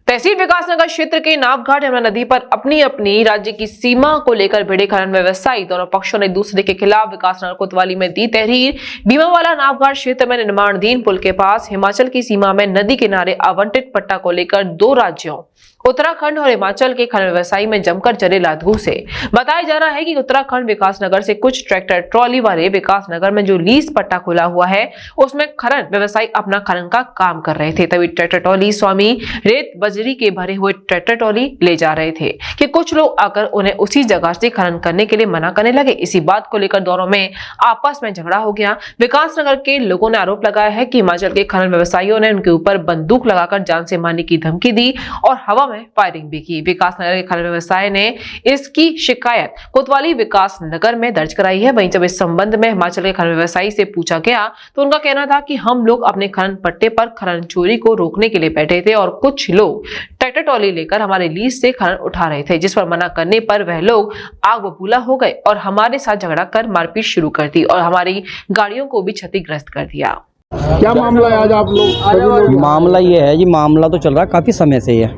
तहसील विकासनगर क्षेत्र के नावघाट यमुना नदी पर अपनी अपनी राज्य की सीमा को लेकर भिड़े खनन व्यवसायी दोनों पक्षों ने एक दूसरे के खिलाफ विकासनगर कोतवाली में दी तहरीर। भीमावाला नावघाट क्षेत्र में निर्माणाधीन पुल के पास हिमाचल की सीमा में नदी किनारे आवंटित पट्टा को लेकर दो राज्यों उत्तराखंड और हिमाचल के खनन व्यवसायी में जमकर चले लाधू से। बताया जा रहा है कि उत्तराखंड विकासनगर से कुछ ट्रैक्टर ट्रॉली वाले विकासनगर में जो लीज पट्टा खुला हुआ है उसमें खनन व्यवसायी अपना खनन का काम कर रहे थे। तभी ट्रैक्टर ट्रॉली स्वामी रेत बजरी के भरे हुए ट्रैक्टर ट्रॉली ले जा रहे थे कि कुछ लोग आकर उन्हें उसी जगह से खनन करने के लिए मना करने लगे। इसी बात को लेकर दोनों में आपस में झगड़ा हो गया। विकासनगर के लोगों ने आरोप लगाया है कि हिमाचल के खनन व्यवसायियों ने उनके ऊपर बंदूक लगाकर जान से मारने की धमकी दी और हवा में फायरिंग भी की। विकासनगर के खनन व्यवसायी ने इसकी शिकायत कोतवाली विकासनगर में दर्ज कराई है। वहीं जब इस संबंध में हिमाचल के खनन व्यवसायी से पूछा गया तो उनका कहना था कि हम लोग अपने खनन पट्टे पर खनन चोरी को रोकने के लिए बैठे थे और कुछ लोग ट्रैक्टर ट्रॉली लेकर हमारे लीज से खनन उठा रहे थे, जिस पर मना करने पर वह लोग आग बबूला हो गए और हमारे साथ झगड़ा कर मारपीट शुरू कर दी और हमारी गाड़ियों को भी क्षतिग्रस्त कर दिया। क्या मामला है आज आप लोग? मामला ये है जी, मामला तो चल रहा है काफ़ी समय से। ये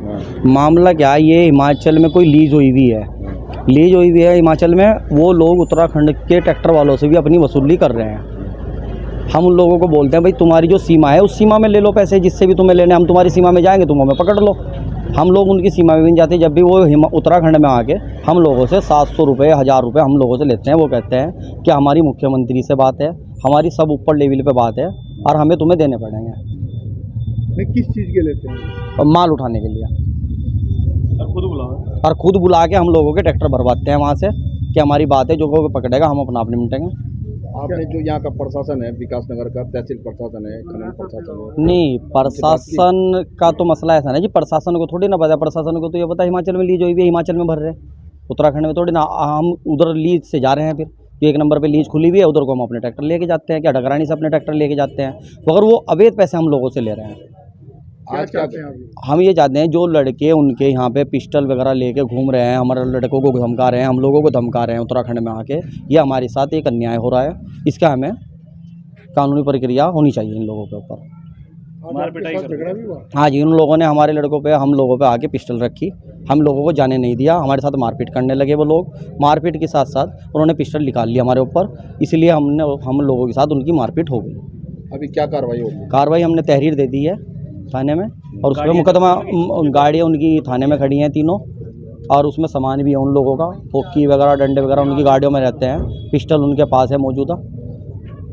मामला क्या है, ये हिमाचल में कोई लीज हुई हुई है हिमाचल में। वो लोग उत्तराखंड के ट्रैक्टर वालों से भी अपनी वसूली कर रहे हैं। हम उन लोगों को बोलते हैं भाई तुम्हारी जो सीमा है उस सीमा में ले लो पैसे, जिससे भी तुम्हें लेने, हम तुम्हारी सीमा में जाएंगे, तुम हमें पकड़ लो। हम लोग उनकी सीमा में भी नहीं जाते। जब भी वो उत्तराखंड में आके हम लोगों से 700 रुपये 1000 रुपये हम लोगों से लेते हैं। वो कहते हैं कि हमारी मुख्यमंत्री से बात है, हमारी सब ऊपर लेवल पे बात है और हमें तुम्हें देने पड़ेंगे। नहीं, किस चीज़ के लेते हैं? माल उठाने के लिए। और खुद बुला के हम लोगों के ट्रैक्टर भरवाते हैं वहाँ से कि हमारी बात है, जो को पकड़ेगा हम अपना निपटेंगे। आपने जो यहाँ का प्रशासन है, विकासनगर का तहसील प्रशासन है, खनन प्रशासन है? नहीं, प्रशासन का तो मसला ऐसा नहीं जी, प्रशासन को थोड़ी ना पता है। प्रशासन को तो ये पता है हिमाचल में लीज हुई है, हिमाचल में भर रहे हैं, उत्तराखंड में थोड़ी ना। हम उधर लीज से जा रहे हैं, फिर जो 1 नंबर पे लीज खुली हुई है उधर को हम अपने ट्रैक्टर लेके जाते हैं। क्या ढकरानी से अपने ट्रैक्टर लेके जाते हैं, मगर वो अवैध पैसे हम लोगों से ले रहे हैं। आज क्या हम ये चाहते हैं जो लड़के उनके यहाँ पे पिस्टल वगैरह लेके घूम रहे हैं, हमारे लड़कों को धमका रहे हैं, हम लोगों को धमका रहे हैं उत्तराखंड में आके, ये हमारे साथ एक अन्याय हो रहा है। इसका हमें कानूनी प्रक्रिया होनी चाहिए इन लोगों के ऊपर। हाँ जी, उन लोगों ने हमारे लड़कों पे, हम लोगों पे आके पिस्टल रखी, हम लोगों को जाने नहीं दिया, हमारे साथ मारपीट करने लगे। वो लोग मारपीट के साथ साथ उन्होंने पिस्टल निकाल लिया हमारे ऊपर, इसलिए हम लोगों के साथ उनकी मारपीट हो गई। अभी क्या कार्रवाई होगी? कार्रवाई हमने तहरीर दे दी है थाने में और उस पर मुकदमा, गाड़ियाँ उनकी थाने में खड़ी हैं तीनों, और उसमें सामान भी है उन लोगों का, होकी वगैरह डंडे वगैरह उनकी गाड़ियों में रहते हैं, पिस्टल उनके पास है मौजूदा।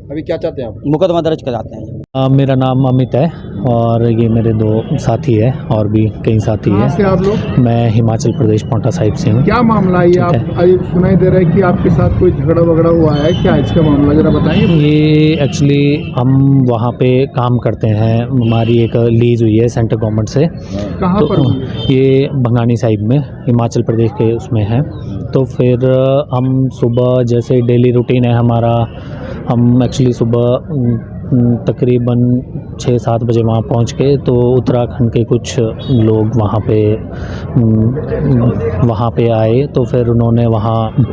अभी क्या चाहते हैं आप? मुकदमा दर्ज कराते हैं। मेरा नाम अमित है और ये मेरे 2 साथी हैं और भी कई साथी हैं। से आप लोग? मैं हिमाचल प्रदेश पांवटा साहिब से हूँ। क्या मामला है ये? आप सुनाई दे रहा है कि आपके साथ कोई झगड़ा वगड़ा हुआ है, क्या इसका मामला जरा बताएंगे? ये एक्चुअली हम वहाँ पे काम करते हैं, हमारी एक लीज हुई है सेंट्रल गवर्नमेंट से। कहाँ तो पर? ये भंगानी साहिब में, हिमाचल प्रदेश के उसमें है। तो फिर हम सुबह, जैसे डेली रूटीन है हमारा, हम एक्चुअली सुबह तकरीबन 6-7 बजे वहाँ पहुँच के, तो उत्तराखंड के कुछ लोग वहाँ पे आए। तो फिर उन्होंने वहाँ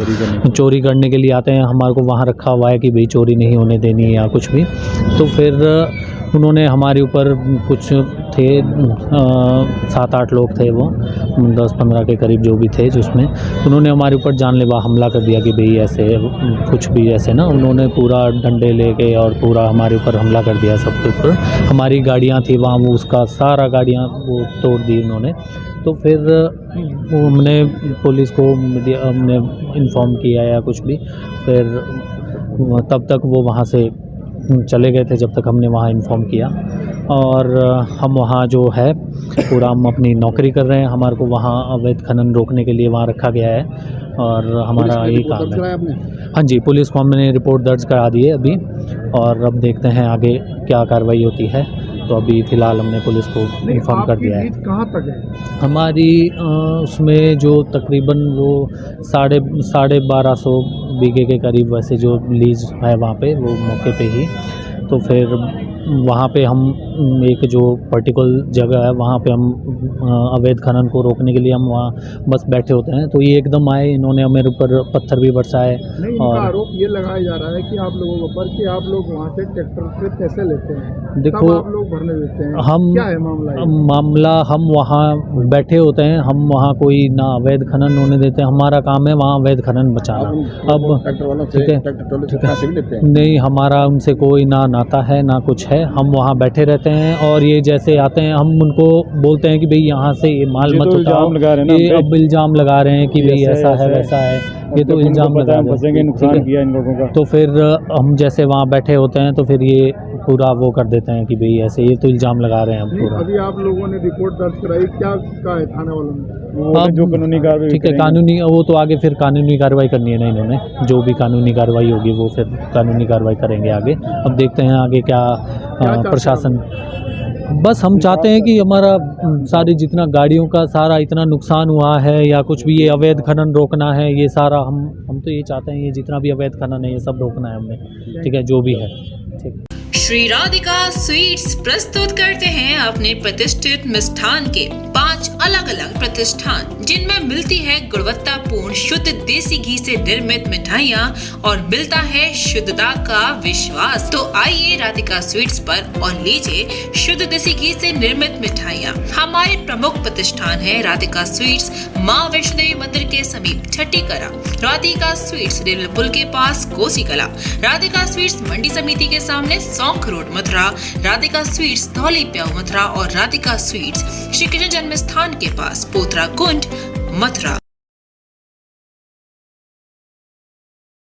चोरी करने के लिए आते हैं, हमारे को वहाँ रखा हुआ है कि भाई चोरी नहीं होने देनी है या कुछ भी। तो फिर उन्होंने हमारे ऊपर, कुछ थे 7-8 लोग थे, वो 10-15 के करीब जो भी थे, जिसमें उन्होंने हमारे ऊपर जानलेवा हमला कर दिया कि भाई ऐसे कुछ भी ऐसे ना, उन्होंने पूरा डंडे लेके और पूरा हमारे ऊपर हमला कर दिया सबके ऊपर। हमारी गाड़ियाँ थी वहाँ, वो उसका सारा गाड़ियाँ वो तोड़ दी उन्होंने। तो फिर हमने पुलिस को हमने इन्फॉर्म किया या कुछ भी, फिर तब तक वो वहाँ से चले गए थे जब तक हमने वहाँ इन्फॉर्म किया। और हम वहाँ जो है पूरा हम अपनी नौकरी कर रहे हैं, हमारे को वहाँ अवैध खनन रोकने के लिए वहाँ रखा गया है और हमारा यही काम है। हाँ जी, पुलिस को हमने रिपोर्ट दर्ज करा दी है अभी, और अब देखते हैं आगे क्या कार्रवाई होती है। तो अभी फ़िलहाल हमने पुलिस को इन्फॉर्म कर दिया है। कहाँ तक है हमारी? उसमें जो तकरीबन वो 1250 बीघे के करीब वैसे जो लीज है वहाँ पे, वो मौके पे ही। तो फिर वहाँ पे हम एक जो पर्टिकुलर जगह है वहाँ पे हम अवैध खनन को रोकने के लिए हम वहाँ बस बैठे होते हैं, तो ये एकदम आए, इन्होंने मेरे ऊपर पत्थर भी बरसाए। नहीं, इनका आरोप ये लगाया जा रहा है कि आप लोगों के ऊपर कि आप लोग वहाँ से ट्रैक्टर से पैसे लेते हैं, देखो, तब आप लोग भरने देते हैं। हम क्या है मामला ये? मामला हम वहाँ बैठे होते हैं, हम वहाँ कोई ना अवैध खनन होने देते हैं, हमारा काम है वहाँ अवैध खनन बचाना। अब ट्रैक्टर वालों ठीक है, पैसे भी लेते हैं? नहीं, हमारा उनसे कोई ना नाता है ना कुछ है, हम वहाँ बैठे रहते हैं और ये जैसे आते हैं हम उनको बोलते हैं कि भाई यहाँ से ये माल मत उठाओ, ये अब इल्ज़ाम लगा रहे हैं कि भाई ऐसा है वैसा है, ये तो इल्ज़ाम लगा रहे हैं, नुकसान किया इन लोगों का। तो फिर हम जैसे वहाँ बैठे होते हैं तो फिर ये पूरा वो कर देते हैं कि भाई ऐसे, ये तो इल्ज़ाम लगा रहे हैं हम पूरा। अभी आप लोगों ने रिपोर्ट दर्ज कराई, क्या कहा है थाने वालों ने? अब जो कानूनी कार्रवाई, ठीक है, कानूनी, वो तो आगे फिर कानूनी कार्रवाई करनी है ना इन्होंने, जो भी कानूनी कार्रवाई होगी वो फिर कानूनी कार्रवाई करेंगे आगे। अब देखते हैं आगे क्या प्रशासन। बस हम चाहते हैं कि हमारा सारी जितना गाड़ियों का सारा इतना नुकसान हुआ है या कुछ भी, ये अवैध खनन रोकना है, ये सारा हम तो ये चाहते हैं, ये जितना भी अवैध खनन है ये सब रोकना है हमने, ठीक है, जो भी है, ठीक। श्री राधिका स्वीट्स प्रस्तुत करते हैं अपने प्रतिष्ठित मिष्ठान के 5 अलग अलग प्रतिष्ठान, जिनमें मिलती है गुणवत्तापूर्ण शुद्ध देसी घी से निर्मित मिठाइयाँ और मिलता है शुद्धता का विश्वास। तो आइए राधिका स्वीट्स पर और लीजिए शुद्ध देसी घी से निर्मित मिठाइयाँ। हमारे प्रमुख प्रतिष्ठान है राधिका स्वीट्स, माँ वैष्णो देवी मंदिर के समीप छठी कला, राधिका स्वीट्स रेलवे पुल के पास कोसी कला, राधिका स्वीट्स मंडी समिति के सामने सौंख रोड मथुरा, राधिका स्वीट्स धौली प्याऊ मथुरा और राधिका स्वीट्स श्री कृष्ण जन्म स्थान के पास पोथरा कुंड मथुरा।